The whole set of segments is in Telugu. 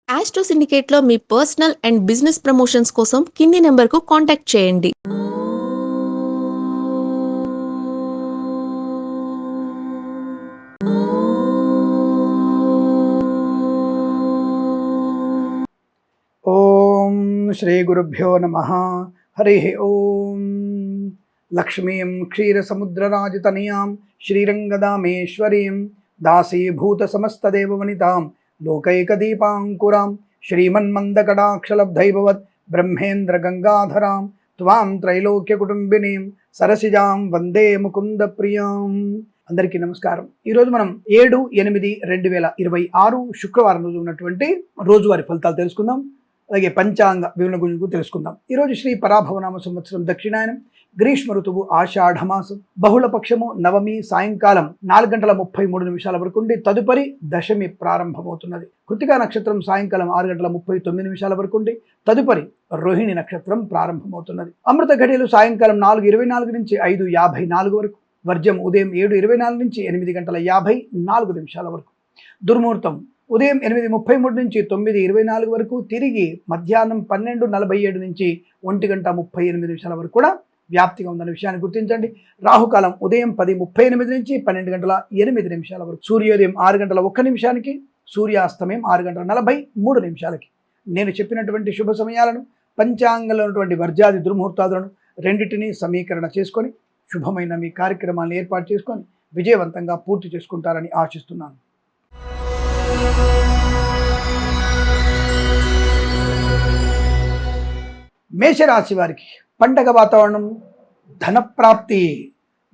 ఆస్ట్రో సిండికేట్లో మీ పర్సనల్ అండ్ బిజినెస్ ప్రమోషన్స్ కోసం కింది నెంబర్కు కాంటాక్ట్ చేయండి. ఓం శ్రీ గురుభ్యో నమ. హరి ఓం. లక్ష్మీం క్షీరసముద్రరాజతనయాం శ్రీరంగదామేశ్వరీం దాసీభూత సమస్తదేవవనితాం లోకైకదీపాంకురాం శ్రీమన్మందకటాక్షలబ్ధైభవత్ బ్రహ్మేంద్ర గంగాధరాం త్వాం త్రైలోక్యకుటుంబినీం సరసిజాం వందే ముకుంద ప్రియాం. అందరికీ నమస్కారం. ఈరోజు మనం 7/8/2026 శుక్రవారం రోజు ఉన్నటువంటి రోజువారి ఫలితాలు తెలుసుకుందాం. అలాగే పంచాంగ వివరణ గురించి తెలుసుకుందాం. ఈరోజు శ్రీ పరాభవనామ సంవత్సరం దక్షిణాయనం, గ్రీష్మ ఋతువు ఆషాఢమాసం, బహుళపక్షము నవమి సాయంకాలం 4:33 వరకు ఉండి తదుపరి దశమి ప్రారంభమవుతున్నది. కృతికా నక్షత్రం సాయంకాలం 6:39 వరకు ఉండి తదుపరి రోహిణి నక్షత్రం ప్రారంభమవుతున్నది. అమృత ఘడియలు సాయంకాలం 4:24 నుంచి 5:54 వరకు, వర్జం ఉదయం 7:24 నుంచి 8:54 వరకు, దుర్ముహూర్తం ఉదయం 8:33 నుంచి 9:24 వరకు, తిరిగి మధ్యాహ్నం 12:47 నుంచి 1:38 వరకు కూడా వ్యాప్తిగా ఉందన్న విషయాన్ని గుర్తించండి. రాహుకాలం ఉదయం 10:38 నుంచి 12:08 వరకు, సూర్యోదయం 6:01, సూర్యాస్తమయం 6:43. నేను చెప్పినటువంటి శుభ సమయాలను, పంచాంగంలో ఉన్నటువంటి వర్జాది దుర్ముహూర్తాదులను రెండింటినీ సమీకరణ చేసుకొని శుభమైన మీ కార్యక్రమాలను ఏర్పాటు చేసుకొని విజయవంతంగా పూర్తి చేసుకుంటారని ఆశిస్తున్నాను. మేషరాశి వారికి పండగ వాతావరణం, ధనప్రాప్తి.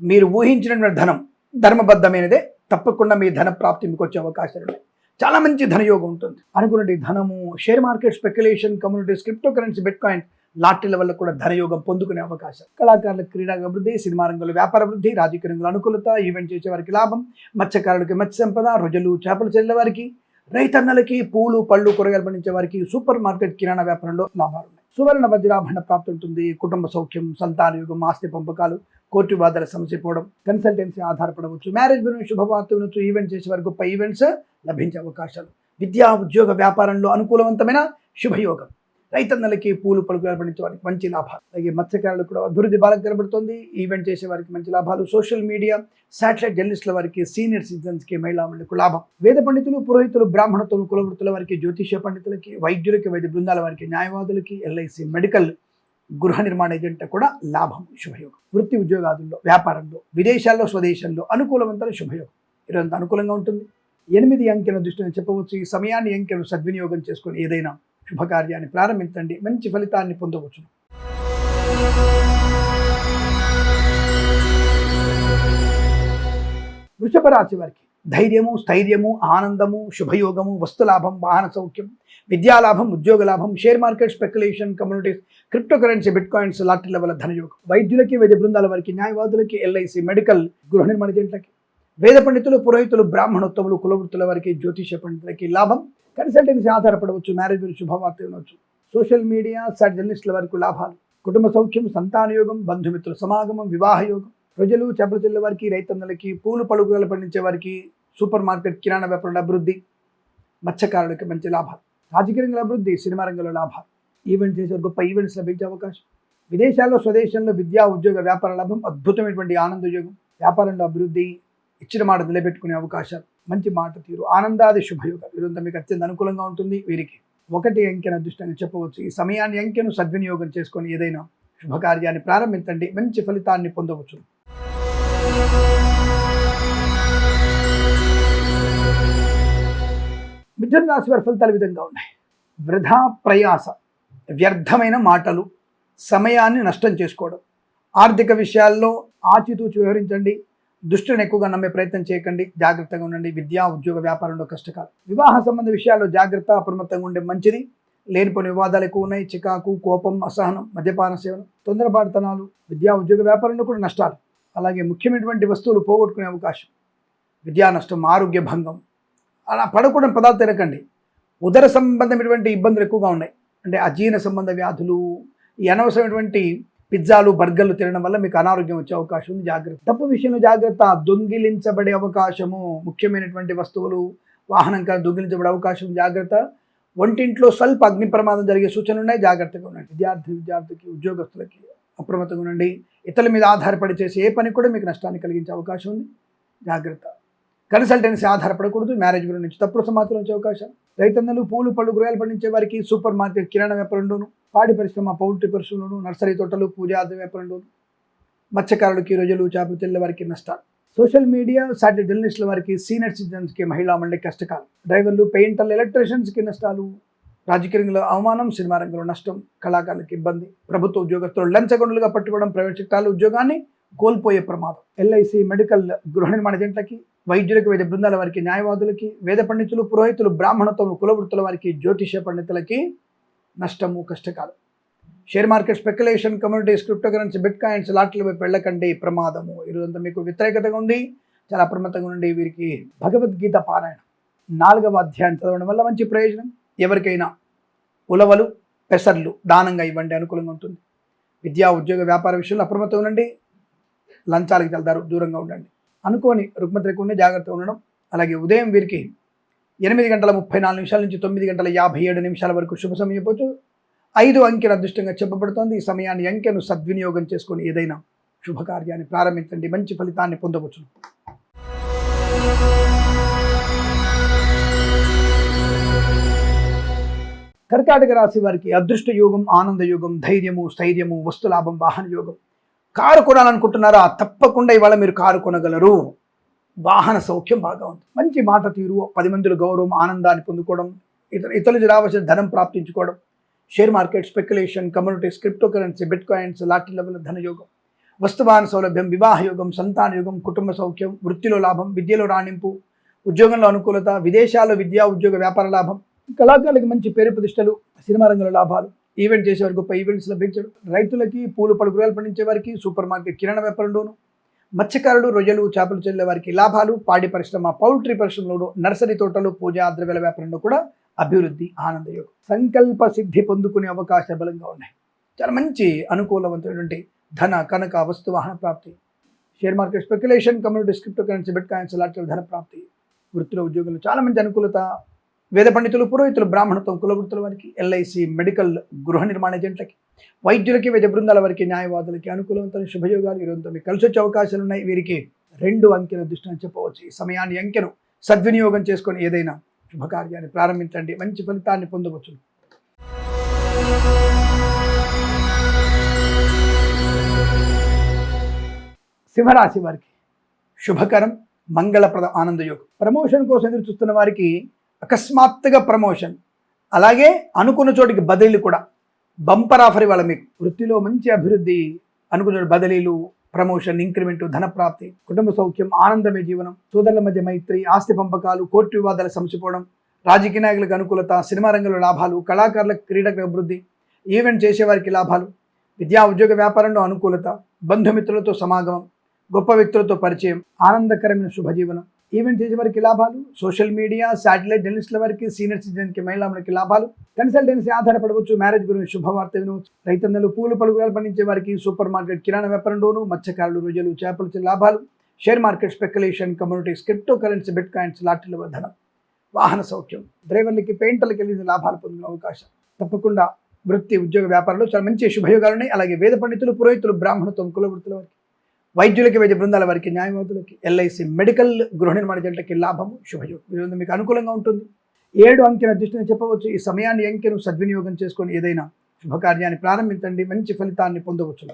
మీరు ఊహించినటువంటి ధనం ధర్మబద్ధమైనదే, తప్పకుండా మీ ధనప్రాప్తి మీకు వచ్చే అవకాశాలు ఉన్నాయి. చాలా మంచి ధనయోగం ఉంటుంది. అనుకున్నది ధనము, share market, speculation, communities, crypto currency, bitcoin, లాటరీల వల్ల కూడా ధనయోగం పొందుకునే అవకాశం. కళాకారులకు క్రీడా అభివృద్ధి, సినిమా రంగంలో వ్యాపార అభివృద్ధి, రాజకీయ రంగంలో అనుకూలత, ఈవెంట్ చేసే వారికి లాభం, మత్స్యకారులకి మత్స్య సంపద, రొజలు చేపలు చెల్లె వారికి, రైతన్నలకి పూలు పళ్ళు కూరగాయలు పండించే వారికి, సూపర్ మార్కెట్ కిరాణా వ్యాపారంలో లాభాలు ఉన్నాయి. సువర్ణ వజ్రాభరణ ప్రాప్తి ఉంటుంది. కుటుంబ సౌఖ్యం, సంతాన యోగం, ఆస్తి పంపకాలు, కోర్టు వివాదాల సమస్య పోవడం, కన్సల్టెన్సీ ఆధారపడవచ్చు, మ్యారేజ్ గురించి శుభవార్త వినొచ్చు, ఈవెంట్ చేసే వారికి గొప్ప ఈవెంట్స్ లభించే అవకాశాలు, విద్యా ఉద్యోగ వ్యాపారంలో అనుకూలవంతమైన శుభయోగం, రైతన్నలకి పూలు పలుకులు పండించే వారికి మంచి లాభాలు, అలాగే మత్స్యకారులకు కూడా అభివృద్ధి బాగా కనబడుతుంది. ఈవెంట్ చేసే వారికి మంచి లాభాలు, సోషల్ మీడియా, శాటిలైట్ జర్నలిస్టుల వారికి, సీనియర్ సిటిజన్స్కి, మహిళా మండలికి లాభం, వేద పండితులు, పురోహితులు, బ్రాహ్మణత్వం, కులవృత్తుల వారికి, జ్యోతిష్య పండితులకి, వైద్యులకి, వైద్య బృందాల వారికి, న్యాయవాదులకి, ఎల్ఐసి, మెడికల్, గృహ నిర్మాణ ఏజెంట్ కూడా లాభం, శుభయోగం. వృత్తి ఉద్యోగాదుల్లో, వ్యాపారంలో, విదేశాల్లో, స్వదేశంలో అనుకూలవంతమైన శుభయోగం. ఇదంతా అనుకూలంగా ఉంటుంది. 8 అంకెల దృష్టిని చెప్పవచ్చు. ఈ సమయాన్ని అంకెలు సద్వినియోగం చేసుకొని ఏదైనా శుభకార్యాన్ని ప్రారంభించండి, మంచి ఫలితాన్ని పొందవచ్చు. వృషభ రాశి వారికి ధైర్యము, స్థైర్యము, ఆనందము, శుభయోగము, వస్తులాభం, వాహన సౌఖ్యం, విద్యాలాభం, ఉద్యోగ లాభం, share market, speculation, communities, crypto currency, bitcoins, లాటరీల వల్ల ధనయోగం, వైద్యులకి, వైద్య బృందాల వారికి, న్యాయవాదులకి, ఎల్ఐసి, మెడికల్, గృహ నిర్మాణ ఏజెంట్లకి, వేద పండితులు, పురోహితులు, బ్రాహ్మణోత్తములు, కులవృత్తుల వారికి, జ్యోతిష పండితులకి లాభం, కన్సల్టెన్సీ ఆధారపడవచ్చు, మ్యారేజ్ గురించి శుభవార్త వినవచ్చు, సోషల్ మీడియా, సాటి జర్నలిస్టుల వారికి లాభాలు, కుటుంబ సౌఖ్యం, సంతానయోగం, బంధుమిత్రుల సమాగమం, వివాహ యోగం, ప్రజలు చేపల చెల్లె వారికి, రైతన్నలకి, పూలు పలుకులు పండించే వారికి, సూపర్ మార్కెట్ కిరాణా వ్యాపారంలో అభివృద్ధి, మత్స్యకారులకి మంచి లాభాలు, రాజకీయ రంగంలో అభివృద్ధి, సినిమా రంగంలో లాభాలు, ఈవెంట్ చేసే గొప్ప ఈవెంట్స్ లభించే అవకాశం, విదేశాల్లో, స్వదేశంలో విద్యా ఉద్యోగ వ్యాపార లాభం, అద్భుతమైనటువంటి ఆనందయోగం, వ్యాపారంలో అభివృద్ధి, ఇచ్చిన మాట నిలబెట్టుకునే అవకాశాలు, మంచి మాట తీరు, ఆనందాది శుభయోగం. ఇదంతా మీకు అత్యంత అనుకూలంగా ఉంటుంది. వీరికి 1 అంకెను అదృష్టంగా చెప్పవచ్చు. ఈ సమయాన్ని అంకెను సద్వినియోగం చేసుకొని ఏదైనా శుభకార్యాన్ని ప్రారంభించండి, మంచి ఫలితాన్ని పొందవచ్చు. మిథున రాశి వారి ఫలితాలు విధంగా ఉన్నాయి. వృధా ప్రయాస, వ్యర్థమైన మాటలు, సమయాన్ని నష్టం చేసుకోవడం, ఆర్థిక విషయాల్లో ఆచితూచి వ్యవహరించండి, దుష్టులను ఎక్కువగా నమ్మే ప్రయత్నం చేయకండి, జాగ్రత్తగా ఉండండి. విద్యా ఉద్యోగ వ్యాపారంలో కష్టకాలం, వివాహ సంబంధ విషయాల్లో జాగ్రత్త, అప్రమత్తంగా ఉండే మంచిది. లేనిపోని వివాదాలు ఎక్కువ ఉన్నాయి. చికాకు, కోపం, అసహనం, మద్యపాన సేవనం, తొందరపాటుతనాలు, విద్యా ఉద్యోగ వ్యాపారంలో కూడా నష్టాలు, అలాగే ముఖ్యమైనటువంటి వస్తువులు పోగొట్టుకునే అవకాశం, విద్యా నష్టం, ఆరోగ్య భంగం. అలా పడకూడని పదార్థాలు తినకండి. ఉదర సంబంధమైనటువంటి ఇబ్బందులు ఎక్కువగా ఉన్నాయి. అంటే అజీర్ణ సంబంధ వ్యాధులు, ఈ అనవసరమైనటువంటి పిజ్జాలు, బర్గర్లు తినడం వల్ల మీకు అనారోగ్యం వచ్చే అవకాశం ఉంది. జాగ్రత్త. డబ్బు విషయంలో జాగ్రత్త. దొంగిలించబడే అవకాశము, ముఖ్యమైనటువంటి వస్తువులు, వాహనం కానీ దొంగిలించబడే అవకాశం, జాగ్రత్త. వంటింట్లో స్వల్ప అగ్ని ప్రమాదం జరిగే సూచనలు ఉన్నాయి, జాగ్రత్తగా ఉండండి. విద్యార్థికి ఉద్యోగస్తులకి అప్రమత్తంగా ఉండండి. ఇతరుల మీద ఆధారపడి చేసే ఏ పని కూడా మీకు నష్టాన్ని కలిగించే అవకాశం ఉంది, జాగ్రత్త. కన్సల్టెన్సీ ఆధారపడకూడదు. మ్యారేజ్ బ్యూరో నుంచి తప్పుడు సమాచారం వచ్చే అవకాశం. రైతన్నలు పూలు పళ్ళు కూరగాయలు పండించే వారికి సూపర్ మార్కెట్ కిరాణా వ్యాపారంలోను, పాడి పరిశ్రమ పౌల్ట్రీ పరిశ్రమలోను, నర్సరీ తోటలు పూజాది వ్యాపారంలోను, మత్స్యకారులకి రొయ్యలు చేపలు తెల్ల వారికి నష్టాలు. సోషల్ మీడియా సాటిలైట్ జర్నలిస్టుల వారికి, సీనియర్ సిటిజన్స్కి, మహిళా మండలికి కష్టకాలం. డ్రైవర్లు, పెయింటర్లు, ఎలక్ట్రీషియన్స్కి నష్టాలు. రాజకీయ రంగంలో అవమానం, సినిమా రంగంలో నష్టం, కళాకారులకు ఇబ్బంది. ప్రభుత్వ ఉద్యోగస్తులు లంచగొండలుగా పట్టుకోవడం, ప్రైవేట్ సెక్టార్లు ఉద్యోగాన్ని కోల్పోయే ప్రమాదం. ఎల్ఐసి, మెడికల్, గృహ నిర్మాణ ఏజెంట్లకి, వైద్యులకి, వైద్య బృందాల వారికి, న్యాయవాదులకి, వేద పండితులు, పురోహితులు, బ్రాహ్మణత్వం, కులవృత్తుల వారికి, జ్యోతిష పండితులకి నష్టము, కష్టకాలం. Share market, speculation, communities, crypto currency, bitcoins, లాటరీల వైపు వెళ్ళకండి, ప్రమాదము. ఈరోజంతా మీకు వ్యతిరేకతగా ఉంది, చాలా అప్రమత్తంగా ఉండి. వీరికి భగవద్గీత పారాయణం 4వ అధ్యాయం చదవడం వల్ల మంచి ప్రయోజనం. ఎవరికైనా ఉలవలు, పెసర్లు దానంగా ఇవ్వండి, అనుకూలంగా ఉంటుంది. విద్యా, ఉద్యోగ, వ్యాపార విషయంలో అప్రమత్తంగా ఉండండి. లంచాలకు వెళ్తారు, దూరంగా ఉండండి. అనుకోని రుగ్మతలకు ఉండి జాగ్రత్తగా ఉండడం. అలాగే ఉదయం వీరికి 8:34 నుంచి 9:57 వరకు శుభ సమయం చెప్పవచ్చు. 5 అంకెను అదృష్టంగా చెప్పబడుతోంది. ఈ సమయాన్ని, అంకెను సద్వినియోగం చేసుకొని ఏదైనా శుభకార్యాన్ని ప్రారంభించండి, మంచి ఫలితాన్ని పొందవచ్చు. కర్కాటక రాశి వారికి అదృష్ట యోగం, ఆనంద యోగం, ధైర్యము, స్థైర్యము, వస్తులాభం, వాహన యోగం. కారు కొనాలనుకుంటున్నారా? తప్పకుండా ఇవాళ మీరు కారు కొనగలరు. వాహన సౌఖ్యం బాగా ఉంది. మంచి మాట తీరు, 10 మందిలో గౌరవం, ఆనందాన్ని పొందుకోవడం, ఇతరులకు రావాల్సిన ధనం ప్రాప్తించుకోవడం. Share market, speculation, communities, crypto currency, bitcoins, lottery level ధనయోగం, వస్తువాహన సౌలభ్యం, వివాహ యోగం, సంతాన యోగం, కుటుంబ సౌఖ్యం, వృత్తిలో లాభం, విద్యలో రాణింపు, ఉద్యోగంలో అనుకూలత, విదేశాల్లో విద్యా, ఉద్యోగ, వ్యాపార లాభం. కళాకారులకి మంచి పేరు ప్రతిష్టలు, సినిమా రంగంలో లాభాలు, ఈవెంట్ చేసేవారికి గొప్ప ఈవెంట్స్ లభించడం. రైతులకి, పూలు పళ్ళు కూరగాయలు పండించే వారికి, సూపర్ మార్కెట్ కిరాణా వ్యాపారంలోను, మత్స్యకారులు, రొయ్యలు చేపలు చెల్లే వారికి లాభాలు, పాడి పరిశ్రమ పౌల్ట్రీ పరిశ్రమలో, నర్సరీ తోటలు, పూజా ద్రవ్యాల వ్యాపారంలో కూడా అభివృద్ధి, ఆనందయోగం. సంకల్ప సిద్ధి పొందుకునే అవకాశాలు బలంగా ఉన్నాయి. చాలా మంచి అనుకూలవంతమైనటువంటి ధన, కనక, వస్తు, వాహన ప్రాప్తి. Share market, speculation, communities, crypto currency, bitcoins, lottery ధన ప్రాప్తి. వృత్తిలో, ఉద్యోగంలో చాలా మంచి అనుకూలత. వేద పండితులు, పురోహితులు, బ్రాహ్మణత్వం, కులవృత్తుల వారికి, ఎల్ఐసి, మెడికల్, గృహ నిర్మాణ ఏజెంట్లకి, వైద్యులకి, వైద్య బృందాల వారికి, న్యాయవాదులకి అనుకూలవంతమైన శుభయోగాలు ఈరోజుతో మీకు కలిసి వచ్చే అవకాశాలు ఉన్నాయి. వీరికి 2 అంకెల దృష్టిని చెప్పవచ్చు. ఈ సమయాన్ని, అంకెను సద్వినియోగం చేసుకొని ఏదైనా శుభకార్యాన్ని ప్రారంభించండి, మంచి ఫలితాన్ని పొందవచ్చు. సింహరాశి వారికి శుభకరం, మంగళప్రద, ఆనందయోగం. ప్రమోషన్ కోసం ఎదురు చూస్తున్న వారికి అకస్మాత్తుగా ప్రమోషన్, అలాగే అనుకున్న చోటికి బదిలీలు కూడా. బంపర్ ఆఫర్ ఇవాళ మీకు. వృత్తిలో మంచి అభివృద్ధి, అనుకున్న బదిలీలు, ప్రమోషన్, ఇంక్రిమెంట్, ధనప్రాప్తి, కుటుంబ సౌఖ్యం, ఆనందమే జీవనం, సోదరుల మధ్య మైత్రి, ఆస్తి పంపకాలు, కోర్టు వివాదాలు సమసిపోవడం, రాజకీయ నాయకులకు అనుకూలత, సినిమా రంగంలో లాభాలు, కళాకారులకు, క్రీడకు అభివృద్ధి, ఈవెంట్ చేసేవారికి లాభాలు, విద్యా, ఉద్యోగ, వ్యాపారంలో అనుకూలత, బంధుమిత్రులతో సమాగమం, గొప్ప వ్యక్తులతో పరిచయం, ఆనందకరమైన శుభజీవనం, ఈవెంట్ చేసే వారికి లాభాలు, సోషల్ మీడియా, శాటిలైట్ జర్నలిస్టుల వారికి, సీనియర్ సిటిజన్కి, మహిళలకి లాభాలు, కన్సల్టెన్సీ ఆధారపడవచ్చు, మ్యారేజ్ గురించి శుభవార్త వినవచ్చు. రైతన్నలు, పూలు పలుకురాలు పండించే వారికి, సూపర్ మార్కెట్ కిరాణా వ్యాపారంలోను, మత్స్యకారులు, రొయ్యలు చేపలు లాభాలు, share market, speculation, communities, crypto currency, bitcoins, లాటరీల ధనం, వాహన సౌఖ్యం, డ్రైవర్లకి, పెయింటర్లకి వెళ్ళిన లాభాలు పొందిన అవకాశం. తప్పకుండా వృత్తి, ఉద్యోగ, వ్యాపారంలో చాలా మంచి శుభయోగాలు ఉన్నాయి. అలాగే వేద పండితులు, పురోహితులు, బ్రాహ్మణత్వం, కులవృత్తుల వారికి, వైద్యులకి, వైద్య బృందాల వారికి, న్యాయవాదులకి, ఎల్ఐసి, మెడికల్, గృహ నిర్మాణ జంటకి లాభము, శుభయోగం. ఈరోజు మీకు అనుకూలంగా ఉంటుంది. 7 అంకెల దృష్టిని చెప్పవచ్చు. ఈ సమయాన్ని, అంకెను సద్వినియోగం చేసుకొని ఏదైనా శుభకార్యాన్ని ప్రారంభించండి, మంచి ఫలితాన్ని పొందవచ్చు.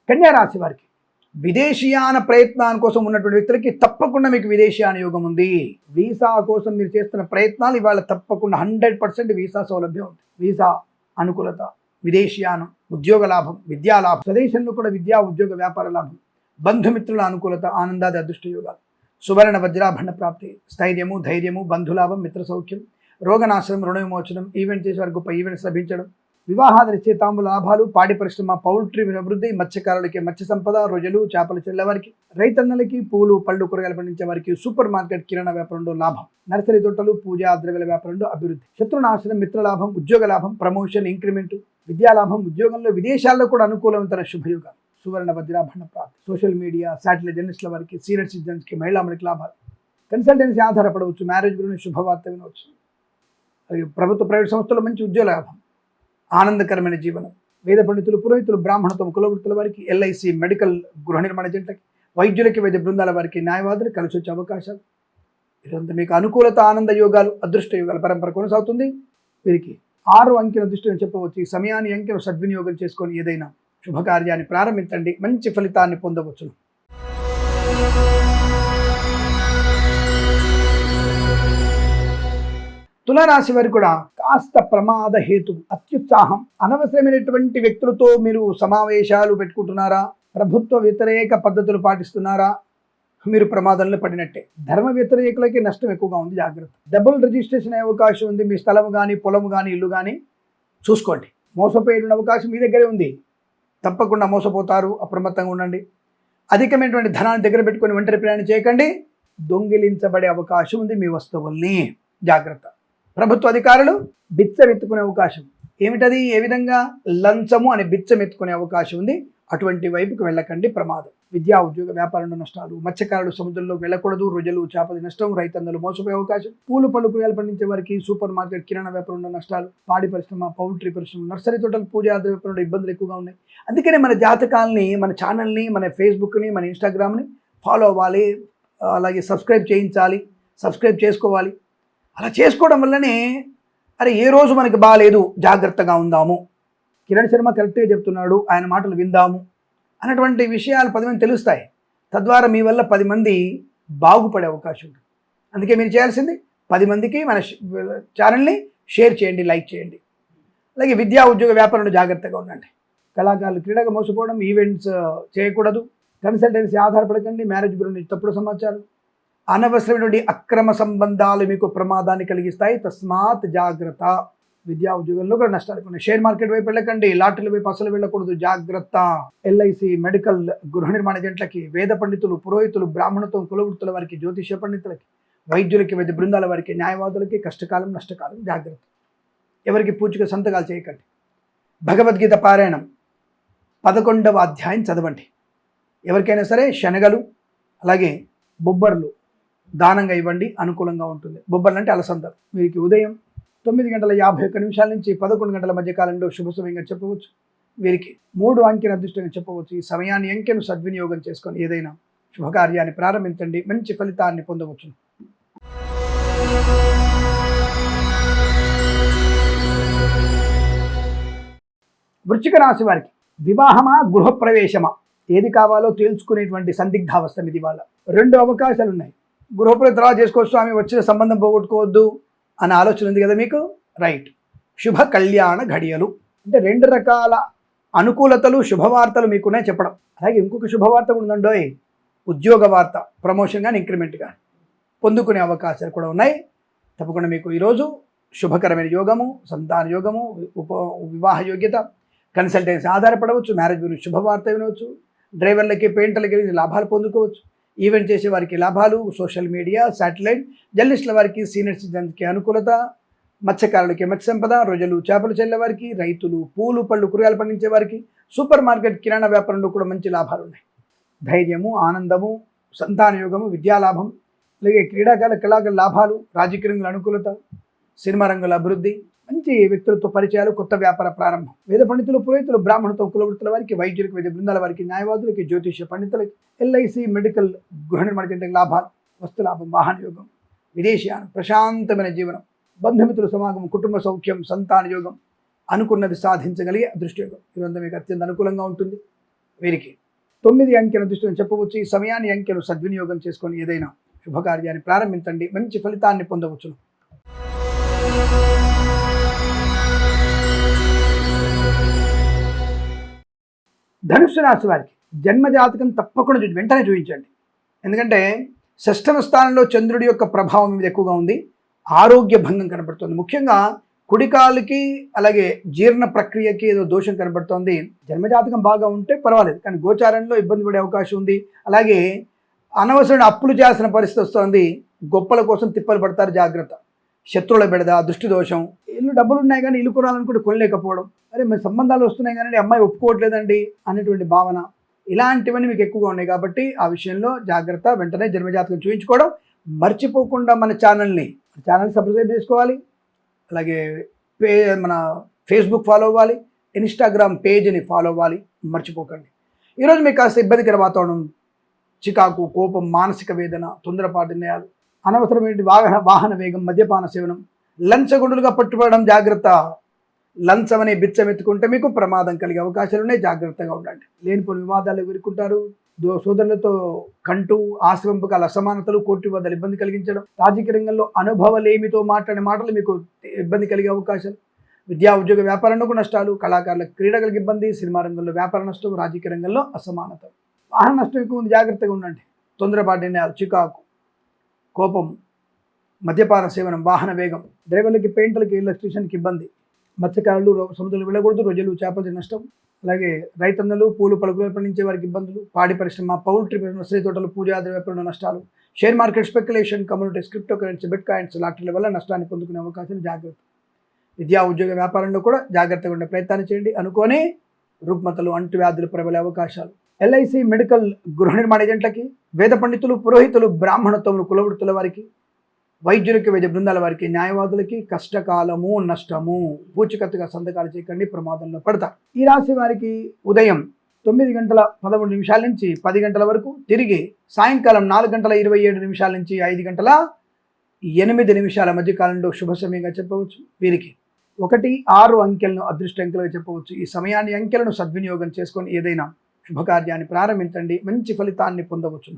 కన్యా రాశి వారికి విదేశీయాన ప్రయత్నాల కోసం ఉన్నటువంటి వ్యక్తులకి తప్పకుండా మీకు విదేశీయాన యోగం ఉంది. వీసా కోసం మీరు చేస్తున్న ప్రయత్నాలు ఇవాళ తప్పకుండా 100% వీసా సౌలభ్యం ఉంది. వీసా అనుకూలత, విదేశీయానం, ఉద్యోగ లాభం, విద్యా లాభం, స్వదేశంలో కూడా విద్యా, ఉద్యోగ, వ్యాపార లాభం, బంధుమిత్రుల అనుకూలత, ఆనందాది అదృష్ట యోగాలు, సువర్ణ వజ్రాభరణ ప్రాప్తి, స్థైర్యము, ధైర్యము, బంధులాభం, మిత్ర సౌఖ్యం, రోగనాశనం, రుణ విమోచనం, ఈవెంట్ చేసే వారికి గొప్ప ఈవెంట్స్ లభించడం, వివాహాది నిశ్చయితాంబుల లాభాలు, పాడి పరిశ్రమ, పౌల్ట్రీ అభివృద్ధి, మత్స్యకారులకి మత్స్య సంపద, రొయ్యలు చేపలు చెల్లెవారికి, రైతన్నలకి, పూలు పళ్ళు కూరగాయలు పండించే వారికి, సూపర్ మార్కెట్ కిరాణా వ్యాపారంలో లాభం, నర్సరీ తోటలు, పూజా ద్రవ్యాల వ్యాపారంలో అభివృద్ధి, శత్రునాశనం, మిత్రలాభం, ఉద్యోగ లాభం, ప్రమోషన్, ఇంక్రిమెంట్, విద్యాలాభం, ఉద్యోగంలో, విదేశాల్లో కూడా అనుకూలవంతమైన శుభయోగాలు. సువర్ణ వజ్రాభరణ ప్రాప్తి, సోషల్ మీడియా, శాటిలైట్ జర్నలిస్టుల వారికి, సీనియర్ సిటిజన్స్కి, మహిళామణికి లాభాలు, కన్సల్టెన్సీ ఆధారపడవచ్చు, మ్యారేజ్ గురించి శుభవార్త వినవచ్చు, అలాగే ప్రభుత్వ ప్రైవేట్ సంస్థల్లో మంచి ఉద్యోగ లాభం, ఆనందకరమైన జీవనం, వేద పండితులు, పురోహితులు, బ్రాహ్మణత్వం, కులవృత్తుల వారికి, ఎల్ఐసి, మెడికల్, గృహ నిర్మాణ జంటలకి, వైద్యులకి, వైద్య బృందాల వారికి, న్యాయవాదులు కలిసి వచ్చే అవకాశాలు, ఇదంతా మీకు అనుకూలత, ఆనంద యోగాలు, అదృష్ట యోగాల పరంపర కొనసాగుతుంది. వీరికి 6 అంకెల దృష్టిని చెప్పవచ్చు. ఈ సమయాన్ని అంకెను సద్వినియోగం చేసుకొని ఏదైనా శుభకార్యాన్ని ప్రారంభించండి, మంచి ఫలితాన్ని పొందవచ్చును. తులారాశి వారికి కూడా కాస్త ప్రమాద హేతు, అత్యుత్సాహం, అనవసరమైనటువంటి వ్యక్తులతో మీరు సమావేశాలు పెట్టుకుంటున్నారా, ప్రభుత్వ వ్యతిరేక పద్ధతులు పాటిస్తున్నారా, మీరు ప్రమాదంలో పడినట్టే. ధర్మ వ్యతిరేకులకి నష్టం ఎక్కువగా ఉంది, జాగ్రత్త. డబుల్ రిజిస్ట్రేషన్ అయ్యే అవకాశం ఉంది. మీ స్థలం కానీ, పొలం కానీ, ఇల్లు కానీ చూసుకోండి. మోసపోయే అవకాశం మీ దగ్గరే ఉంది, తప్పకుండా మోసపోతారు, అప్రమత్తంగా ఉండండి. అధికమైనటువంటి ధనాన్ని దగ్గర పెట్టుకొని ఒంటరి ప్రయాణం చేయకండి, దొంగిలించబడే అవకాశం ఉంది మీ వస్తువుల్ని, జాగ్రత్త. ప్రభుత్వ అధికారులు బిచ్చమెత్తుకునే అవకాశం, ఏమిటది, ఏ విధంగా, లంచము అనే బిచ్చమెత్తుకునే అవకాశం ఉంది, అటువంటి వైపుకు వెళ్ళకండి, ప్రమాదం. విద్యా, ఉద్యోగ, వ్యాపారంలో నష్టాలు, మత్స్యకారులు సముద్రంలో వెళ్ళకూడదు, రొయ్యలు, చేపల నష్టం, రైతన్నలు మోసపోయే అవకాశం, పూలు పళ్ళు కూరగాయలు పండించే వారికి, సూపర్ మార్కెట్, కిరాణా వ్యాపారంలో నష్టాలు, పాడి పరిశ్రమ, పౌల్ట్రీ పరిశ్రమ, నర్సరీ తోటలు, పూజ వ్యాపారంలో ఇబ్బందులు ఎక్కువగా ఉన్నాయి. అందుకనే మన జాతకాలని, మన ఛానల్ని, మన ఫేస్బుక్ని, మన ఇన్స్టాగ్రామ్ని ఫాలో అవ్వాలి, అలాగే సబ్స్క్రైబ్ చేయించాలి, సబ్స్క్రైబ్ చేసుకోవాలి. అలా చేసుకోవడం వల్లనే అరే ఏ రోజు మనకి బాగాలేదు, జాగ్రత్తగా ఉందాము, కిరణ్ శర్మ కరెక్ట్గా చెప్తున్నాడు, ఆయన మాటలు విందాము అన్నటువంటి విషయాలు 10 మంది తెలుస్తాయి. తద్వారా మీ వల్ల 10 మంది బాగుపడే అవకాశం ఉంటుంది. అందుకే మీరు చేయాల్సింది 10 మందికి మన ఛానల్ని షేర్ చేయండి, లైక్ చేయండి. అలాగే విద్యా, ఉద్యోగ, వ్యాపారంలో జాగ్రత్తగా ఉండండి. కళాకారులు క్రీడగా మోసపోవడం, ఈవెంట్స్ చేయకూడదు, కన్సల్టెన్సీ ఆధారపడకండి, మ్యారేజ్ గురించి తప్పుడు సమాచారం, అనవసరమైనటువంటి అక్రమ సంబంధాలు మీకు ప్రమాదాన్ని కలిగిస్తాయి, తస్మాత్ జాగ్రత్త. విద్యా, ఉద్యోగంలో కూడా నష్టాలు ఉన్నాయి. షేర్ మార్కెట్ వైపు వెళ్ళకండి, లాటరీల వైపు అసలు వెళ్ళకూడదు, జాగ్రత్త. ఎల్ఐసి, మెడికల్, గృహ నిర్మాణ జంటలకి, వేద పండితులు, పురోహితులు, బ్రాహ్మణత్వం, కులవృత్తుల వారికి, జ్యోతిష పండితులకి, వైద్యులకి, వైద్య బృందాల వారికి, న్యాయవాదులకి కష్టకాలం, నష్టకాలం, జాగ్రత్త. ఎవరికి పూచిక సంతకాలు చేయకండి. భగవద్గీత పారాయణం 11వ అధ్యాయం చదవండి. ఎవరికైనా సరే శనగలు, అలాగే బొబ్బర్లు దానంగా ఇవ్వండి, అనుకూలంగా ఉంటుంది. బొబ్బర్లు అంటే అలసందలు. వీరికి ఉదయం 9:51 నుంచి 11 గంటల మధ్య కాలంలో శుభ సమయంగా చెప్పవచ్చు. వీరికి 3 అంకెల అదృష్టంగా చెప్పవచ్చు. ఈ సమయాన్ని అంకెను సద్వినియోగం చేసుకొని ఏదైనా శుభకార్యాన్ని ప్రారంభించండి, మంచి ఫలితాన్ని పొందవచ్చు. వృశ్చిక రాశి వారికి వివాహమా, గృహప్రవేశమా, ఏది కావాలో తేల్చుకునేటువంటి సందిగ్ధావస్థ ఇది. వాళ్ళ 2 అవకాశాలు ఉన్నాయి. గృహప్రవేశం తర్వాత చేసుకోవచ్చు, స్వామి వచ్చిన సంబంధం పోగొట్టుకోవద్దు అనే ఆలోచన ఉంది కదా మీకు, రైట్. శుభ కళ్యాణ ఘడియలు అంటే 2 రకాల అనుకూలతలు, శుభవార్తలు మీకున్నాయి చెప్పడం. అలాగే ఇంకొక శుభవార్త కూడా ఉందండోయ్, ఉద్యోగ వార్త, ప్రమోషన్ కానీ, ఇంక్రిమెంట్ కానీ పొందుకునే అవకాశాలు కూడా ఉన్నాయి. తప్పకుండా మీకు ఈరోజు శుభకరమైన యోగము, సంతాన యోగము, వివాహ యోగ్యత, కన్సల్టెన్సీ ఆధారపడవచ్చు, మ్యారేజ్ గురించి శుభవార్త వినవచ్చు, డ్రైవర్లకి, పెయింటర్లకి లాభాలు పొందుకోవచ్చు, ఈవెంట్ చేసే వారికి లాభాలు, సోషల్ మీడియా, శాటిలైట్ జర్నలిస్టుల వారికి, సీనియర్ సిటిజన్స్కి అనుకూలత, మత్స్యకారులకి మత్స్య సంపద, రొయ్యలు, చేపలు చెల్లే వారికి, రైతులు, పూలు పళ్ళు కూరగాయలు పండించే వారికి, సూపర్ మార్కెట్, కిరాణా వ్యాపారంలో కూడా మంచి లాభాలు ఉన్నాయి. ధైర్యము, ఆనందము, సంతాన యోగము, విద్యాలాభం, అలాగే కళాకారుల లాభాలు, రాజకీయ రంగుల అనుకూలత, సినిమా రంగుల అభివృద్ధి, మంచి వ్యక్తులతో పరిచయాలు, కొత్త వ్యాపార ప్రారంభం, వేద పండితులు, పురోహితులు, బ్రాహ్మణత్వం, కులవృత్తుల వారికి, వైద్యులకి, వైద్య బృందాల వారికి, న్యాయవాదులకి, జ్యోతిష పండితులకి, ఎల్ఐసి, మెడికల్, గృహ నిర్మాణ జంటకి లాభాలు, వస్తు లాభం, వాహన యోగం, విదేశీయానం, ప్రశాంతమైన జీవనం, బంధుమిత్రుల సమాగమం, కుటుంబ సౌఖ్యం, సంతాన యోగం, అనుకున్నది సాధించగలిగే అదృష్టయోగం, ఇదంతా మీకు అత్యంత అనుకూలంగా ఉంటుంది. వీరికి 9 అంకెల దృష్టిని చెప్పవచ్చు. ఈ సమయాన్ని అంకెను సద్వినియోగం చేసుకొని ఏదైనా శుభకార్యాన్ని ప్రారంభించండి, మంచి ఫలితాన్ని పొందవచ్చును. ధనుస్సు రాశి వారికి జన్మజాతకం తప్పకుండా వెంటనే చూపించండి. ఎందుకంటే 6వ స్థానంలో చంద్రుడి యొక్క ప్రభావం మీద ఎక్కువగా ఉంది. ఆరోగ్య భంగం కనబడుతుంది. ముఖ్యంగా కుడికాలుకి, అలాగే జీర్ణ ప్రక్రియకి ఏదో దోషం కనబడుతోంది. జన్మజాతకం బాగా ఉంటే పర్వాలేదు, కానీ గోచారంలో ఇబ్బంది పడే అవకాశం ఉంది. అలాగే అనవసరమైన అప్పులు చేయాల్సిన పరిస్థితి వస్తుంది. గొప్పల కోసం తిప్పలు పడతారు, జాగ్రత్త. శత్రువుల బెడద, దృష్టి దోషం, ఇల్లు డబ్బులు ఉన్నాయి కానీ ఇల్లు కొనాలనుకుంటే కొనలేకపోవడం, అరే మరి సంబంధాలు వస్తున్నాయి కానీ అమ్మాయి ఒప్పుకోవట్లేదండి అనేటువంటి భావన, ఇలాంటివన్నీ మీకు ఎక్కువగా ఉన్నాయి కాబట్టి ఆ విషయంలో జాగ్రత్త. వెంటనే జన్మజాతకం చూపించుకోవడం మర్చిపోకుండా మన ఛానల్ సబ్స్క్రైబ్ చేసుకోవాలి. అలాగే మన ఫేస్బుక్ ఫాలో అవ్వాలి, ఇన్స్టాగ్రామ్ పేజ్ని ఫాలో అవ్వాలి, మర్చిపోకండి. ఈరోజు మీకు కాస్త ఇబ్బందికర వాతావరణం, చికాకు, కోపం, మానసిక వేదన, తొందరపాటు నిర్ణయాలు, అనవసరమైన వాహన వేగం, మద్యపాన సేవనం, లంచగొండులుగా పట్టుబడడం జాగ్రత్త. లంచం అనే బిచ్చం ఎత్తుకుంటే మీకు ప్రమాదం కలిగే అవకాశాలు ఉన్నాయి, జాగ్రత్తగా ఉండండి. లేనిపోని వివాదాలు ఎదుర్కొంటారు. సోదరులతో కంటూ ఆశ్రమంపకాల అసమానతలు, కోర్టు వివాదాలు ఇబ్బంది కలిగించడం, రాజకీయ రంగంలో అనుభవలేమితో మాట్లాడే మాటలు మీకు ఇబ్బంది కలిగే అవకాశాలు, విద్యా ఉద్యోగ వ్యాపారంలో నష్టాలు, కళాకారులకు క్రీడలకు ఇబ్బంది, సినిమా రంగంలో వ్యాపార నష్టం, రాజకీయ రంగంలో అసమానత, వాహన నష్టం ఎక్కువ ఉంది, జాగ్రత్తగా ఉండండి. తొందరపాటు నిర్ణయాలు, చికాకు, కోపం, మద్యపాన సేవనం, వాహన వేగం, డ్రైవర్లకి, పెయింటర్లకి, ఎలక్ట్రీషియన్కి ఇబ్బంది, మత్స్యకారులు సముద్రంలో వెళ్ళకూడదు, రొయ్యలు, చేపల నష్టం, అలాగే రైతన్నలు, పూలు పలుకులు పండించే వారికి ఇబ్బందులు, పాడి పరిశ్రమ, పౌల్ట్రీ పరిశ్రమ, నర్సరీ తోటలు, పూజాది వ్యాపారంలో నష్టాలు, share market speculation, communities, crypto currency, bitcoins, లాటరీల వల్ల నష్టాన్ని పొందుకునే అవకాశం, జాగ్రత్త. విద్యా ఉద్యోగ వ్యాపారంలో కూడా జాగ్రత్తగా ఉండే ప్రయత్నాన్ని చేయండి. అనుకోని రుగ్మతలు, అంటువ్యాధులు ప్రబలే అవకాశాలు. ఎల్ఐసి మెడికల్, గృహ నిర్మాణ ఏజెంట్లకి, వేద పండితులు, పురోహితులు, బ్రాహ్మణత్వములు, కులవృత్తుల వారికి, వైద్యులకి, వైద్య బృందాల వారికి, న్యాయవాదులకి కష్టకాలము, నష్టము. పూచికత్తుగా సంతకాలు చేయకండి, ప్రమాదంలో పడతారు. ఈ రాశి వారికి ఉదయం 9:13 నుంచి 10 వరకు, తిరిగి సాయంకాలం 4:27 నుంచి 5:08 మధ్య కాలంలో శుభ సమయంగా చెప్పవచ్చు. వీరికి 1, 6 అంకెలను అదృష్ట అంకెలుగా చెప్పవచ్చు. ఈ సమయాన్ని, అంకెలను సద్వినియోగం చేసుకొని ఏదైనా శుభకార్యాన్ని ప్రారంభించండి, మంచి ఫలితాన్ని పొందవచ్చు.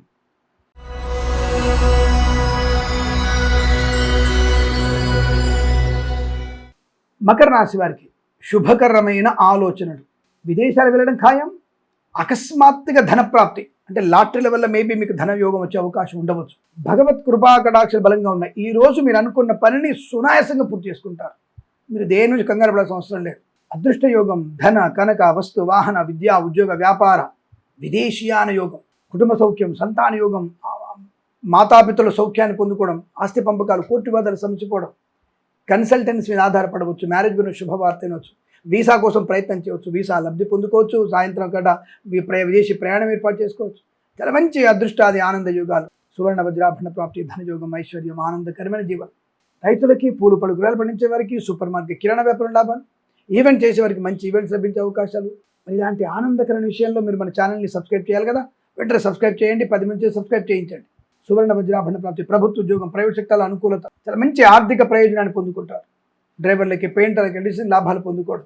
మకర రాశి వారికి శుభకరమైన ఆలోచనలు, విదేశాలు వెళ్ళడం ఖాయం, అకస్మాత్తుగా ధనప్రాప్తి, అంటే లాటరీల వల్ల మేబీ మీకు ధన యోగం వచ్చే అవకాశం ఉండవచ్చు. భగవత్ కృపా కటాక్షాలు బలంగా ఉన్నాయి. ఈ రోజు మీరు అనుకున్న పనిని సునాయాసంగా పూర్తి చేసుకుంటారు. మీరు దేని నుంచి కంగారు పడాల్సిన అవసరం లేదు. అదృష్ట యోగం, ధన, కనక, వస్తు, వాహన, విద్యా, ఉద్యోగ, వ్యాపార, విదేశీయాన యోగం, కుటుంబ సౌఖ్యం, సంతాన యోగం, మాతాపితల సౌఖ్యాన్ని పొందుకోవడం, ఆస్తి పంపకాలు, కోర్టు వివాదాలు సమసిపోవడం, కన్సల్టెన్సీ మీద ఆధారపడవచ్చు, మ్యారేజ్ గురించి శుభవార్త వినవచ్చు, వీసా కోసం ప్రయత్నం చేయవచ్చు, వీసా లబ్ధి పొందుకోవచ్చు, సాయంత్రం గట విదేశీ ప్రయాణం ఏర్పాటు చేసుకోవచ్చు. చాలా మంచి అదృష్టాది ఆనంద యోగాలు, సువర్ణ వజ్రాభరణ ప్రాప్తి, ధనయోగం, ఐశ్వర్యం, ఆనందకరమైన జీవనం. రైతులకి, పూలు పలు గృహాలు పండించే వారికి, సూపర్ మార్కెట్, కిరాణా వ్యాపారం లాభాలు, ఈవెంట్ చేసే వారికి మంచి ఈవెంట్స్ లభించే అవకాశాలు. మరి ఇలాంటి ఆనందకరమైన విషయంలో మీరు మన ఛానల్ని సబ్స్క్రైబ్ చేయాలి కదా, వెంటనే సబ్స్క్రైబ్ చేయండి, 10 మంది సబ్స్క్రైబ్ చేయించండి. సువర్ణ వజ్రాభరణ ప్రాప్తి, ప్రభుత్వ ఉద్యోగం, ప్రైవేట్ సెక్టార్ల అనుకూలత, చాలా మంచి ఆర్థిక ప్రయోజనాన్ని పొందుకుంటారు. డ్రైవర్లకి, పెయింటర్లకి, ఎడిషన్ లాభాలు పొందుకోవడం,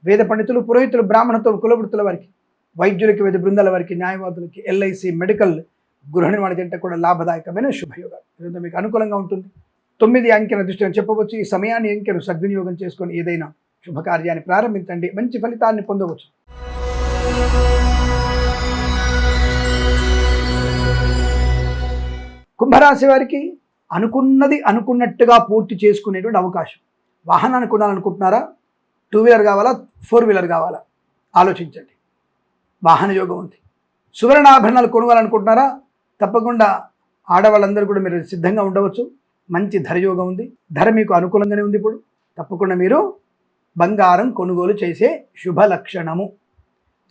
వేద పండితులు, పురోహితులు, బ్రాహ్మణత్వం, కులవృత్తుల వారికి, వైద్యులకి, వైద్య బృందాల వారికి, న్యాయవాదులకి, ఎల్ఐసి మెడికల్, గృహ నిర్మాణ జంట కూడా లాభదాయకమైన శుభయోగాలు. ఈరోజు మీకు అనుకూలంగా ఉంటుంది. 9 అంకెల దృష్టిని చెప్పవచ్చు. ఈ సమయాన్ని, అంకెను సద్వినియోగం చేసుకొని ఏదైనా శుభకార్యాన్ని ప్రారంభించండి, మంచి ఫలితాన్ని పొందవచ్చు. కుంభరాశి వారికి అనుకున్నది అనుకున్నట్టుగా పూర్తి చేసుకునేటువంటి అవకాశం. వాహనాన్ని కొనాలనుకుంటున్నారా? 2 వీలర్ కావాలా, 4 వీలర్ కావాలా? ఆలోచించండి. వాహన యోగం ఉంది. సువర్ణాభరణాలు కొనుగోలనుకుంటున్నారా? తప్పకుండా ఆడవాళ్ళందరూ కూడా మీరు సిద్ధంగా ఉండవచ్చు. మంచి ధరయోగం ఉంది. ధర మీకు అనుకూలంగానే ఉంది. ఇప్పుడు తప్పకుండా మీరు బంగారం కొనుగోలు చేసే శుభ లక్షణము.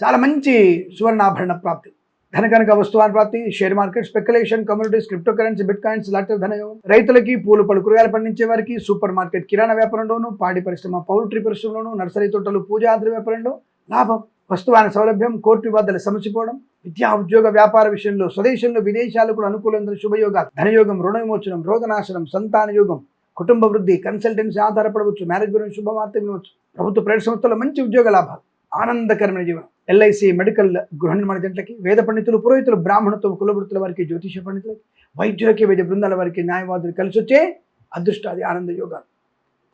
చాలా మంచి సువర్ణాభరణ ప్రాప్తి, ధనకనక వస్తువాన్ ప్రాప్తి, share market, speculation, communities, crypto currency, bitcoins, lottery ధనయోగం. రైతులకి, పూలు పలు కూరగాయలు పండించే వారికి, సూపర్ మార్కెట్, కిరాణా వ్యాపారంలోను, పాడి పరిశ్రమ, పౌల్ట్రీ పరిశ్రమలోను, నర్సరీ తోటలు, పూజాద్రి వ్యాపారంలో లాభం, వస్తువాన సౌలభ్యం, కోర్టు వివాదాలు సమసిపోవడం, విద్యా ఉద్యోగ వ్యాపార విషయంలో స్వదేశంలో, విదేశాలు కూడా అనుకూలంగా శుభయోగాలు, ధనయోగం, రుణ విమోచనం, రోగనాశనం, సంతాన యోగం, కుటుంబ వృద్ధి, కన్సల్టెన్సీ ఆధారపడవచ్చు, మ్యారేజ్ గురించి శుభవార్త వినవచ్చు, ప్రభుత్వ ప్రైవేట్ సంస్థల్లో మంచి ఉద్యోగ లాభాలు, ఆనందకరమైన జీవనం. ఎల్ఐసి మెడికల్, గృహ నిర్మాణ జంటలకి, వేద పండితులు, పురోహితులు, బ్రాహ్మణత్వం, కులవృత్తుల వారికి, జ్యోతిష పండితులకి, వైద్యులకి, వైద్య బృందాల వారికి, న్యాయవాదులు కలిసి వచ్చే అదృష్టాది ఆనంద యోగాలు.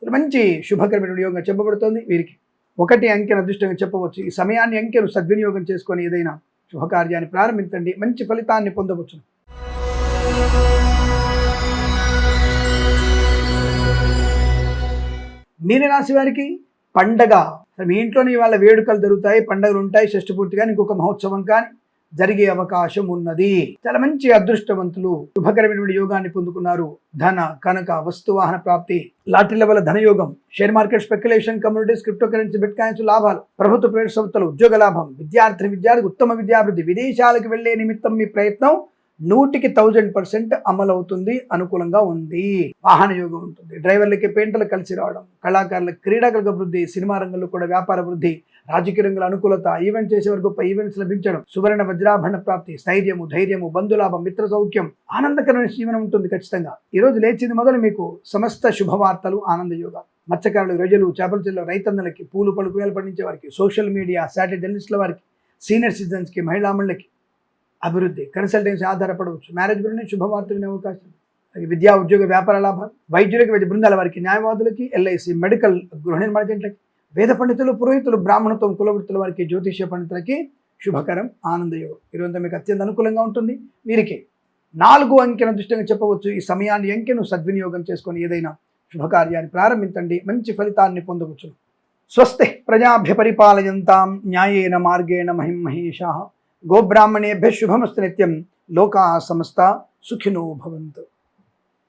మంచి శుభకరమైన యోగంగా చెప్పబడుతోంది. వీరికి 1 అంకెను అదృష్టంగా చెప్పవచ్చు. ఈ సమయాన్ని, అంకెను సద్వినియోగం చేసుకొని ఏదైనా శుభకార్యాన్ని ప్రారంభించండి, మంచి ఫలితాన్ని పొందవచ్చు. మీనరాశి వారికి పండగ, మీ ఇంట్లోని వాళ్ళ వేడుకలు జరుగుతాయి, పండుగలు ఉంటాయి, షష్ఠి పూర్తి కానీ, ఇంకొక మహోత్సవం కానీ, జరిగే అవకాశం ఉన్నది. చాలా మంచి అదృష్టవంతులు, శుభకరమైనటువంటి యోగాన్ని పొందుకున్నారు. ధన కనక వస్తువాహన ప్రాప్తి, లాటరీల వల్ల ధనయోగం, share market speculation, communities, crypto currency, bitcoins లాభాలు, ప్రభుత్వ ప్రైవేట్ సంస్థలు ఉద్యోగ లాభం, విద్యార్థి ఉత్తమ విద్యాభివృద్ధి, విదేశాలకు వెళ్లే నిమిత్తం మీ ప్రయత్నం 100% అమలవుతుంది. అనుకూలంగా ఉంది. వాహన యోగం ఉంటుంది. డ్రైవర్లకి పెయింటర్లు కలిసి రావడం, కళాకారులకు క్రీడాకారులకు అభివృద్ధి, సినిమా రంగంలో కూడా వ్యాపార వృద్ధి, రాజకీయ రంగంలో అనుకూలత, ఈవెంట్ చేసేవారు గొప్ప ఈవెంట్స్ లభించడం, సువర్ణ వజ్రాభరణ ప్రాప్తి, స్థైర్యము, ధైర్యము, బంధులాభం, మిత్ర సౌఖ్యం, ఆనందకరమైన జీవనం ఉంటుంది. ఖచ్చితంగా ఈ రోజు లేచింది మొదలు మీకు సమస్త శుభవార్తలు, ఆనంద యోగ. మత్స్యకారులు, రొయ్యలు, చేపల చెల్లు, రైతన్నలకి, పూలు పలుకువేలు పండించే వారికి, సోషల్ మీడియా, శాటిలైట్ జర్నలిస్టుల వారికి, సీనియర్ సిటిజన్స్కి, మహిళామణులకి అభివృద్ధి, కన్సల్టెన్సీ ఆధారపడవచ్చు. మ్యారేజ్ గురించి శుభవార్త వినే అవకాశం. విద్యా ఉద్యోగ వ్యాపార లాభాలు, వైద్యులకి, వైద్య బృందాల వారికి, న్యాయవాదులకి, ఎల్ఐసి, మెడికల్, గృహ నిర్మాణ జంటలకి, వేద పండితులు, పురోహితులు, బ్రాహ్మణత్వం, కులవృత్తుల వారికి, జ్యోతిష్య పండితులకి శుభకరం, ఆనందయోగం. ఈరోజు మీకు అత్యంత అనుకూలంగా ఉంటుంది. వీరికి 4 అంకెను దృష్టిగా చెప్పవచ్చు. ఈ సమయాన్ని అంకెను సద్వినియోగం చేసుకొని ఏదైనా శుభకార్యాన్ని ప్రారంభించండి. మంచి ఫలితాన్ని పొందవచ్చు. స్వస్తి ప్రజాభ్య పరిపాలయంతాం న్యాయేన మార్గేణ మహిం మహేషాః. గోబ్రాహ్మణేభ్యः శుభమస్తు నిత్యం. లోకాः సమస్తా సుఖినో భవంతు.